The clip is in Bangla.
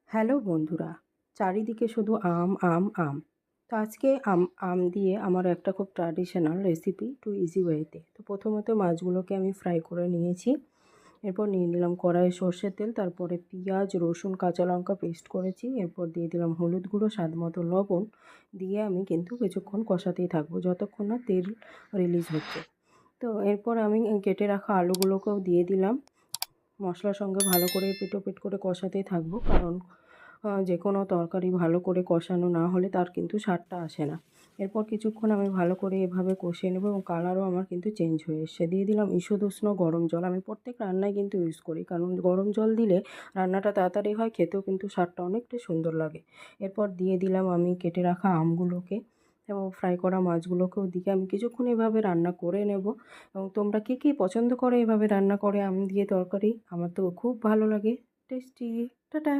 হ্যালো বন্ধুরা, চারিদিকে শুধু আম আম আম। তো আজকে আম দিয়ে আমার একটা খুব ট্র্যাডিশনাল রেসিপি টু ইজি ওয়েতে। তো প্রথমত মাছগুলোকে আমি ফ্রাই করে নিয়েছি। এরপর নিয়ে নিলাম কড়াইয়ে সর্ষের তেল, তারপরে পেঁয়াজ রসুন কাঁচা লঙ্কা পেস্ট করেছি। এরপর দিয়ে দিলাম হলুদ গুঁড়ো, স্বাদ মতো লবণ দিয়ে আমি কিন্তু কিছুক্ষণ কষাতেই থাকবো যতক্ষণ না তেল রিলিজ হচ্ছে। তো এরপর আমি কেটে রাখা আলুগুলোকেও দিয়ে দিলাম। মশলার সঙ্গে ভালো করে এপিঠ করে কষাতেই থাকবো, কারণ যে কোনো তরকারি ভালো করে কষানো না হলে তার কিন্তু স্বাদটা আসে না। এরপর কিছুক্ষণ আমি ভালো করে এভাবে কষিয়ে নেব এবং কালারও আমার কিন্তু চেঞ্জ হয়ে এসছে। দিয়ে দিলাম ঈষৎ উষ্ণ গরম জল। আমি প্রত্যেক রান্নায় কিন্তু ইউজ করি, কারণ গরম জল দিলে রান্নাটা তাড়াতাড়ি হয়, খেতেও কিন্তু স্বাদটা অনেকটা সুন্দর লাগে। এরপর দিয়ে দিলাম আমি কেটে রাখা আমগুলোকে এবং ফ্রাই করা মাছগুলোকেও দিয়ে আমি কিছুক্ষণ এভাবে রান্না করে নেব। এবং তোমরা কে কে পছন্দ করো এভাবে রান্না করে আম দিয়ে তরকারি? আমার তো খুব ভালো লাগে। টেস্টি। টাটা।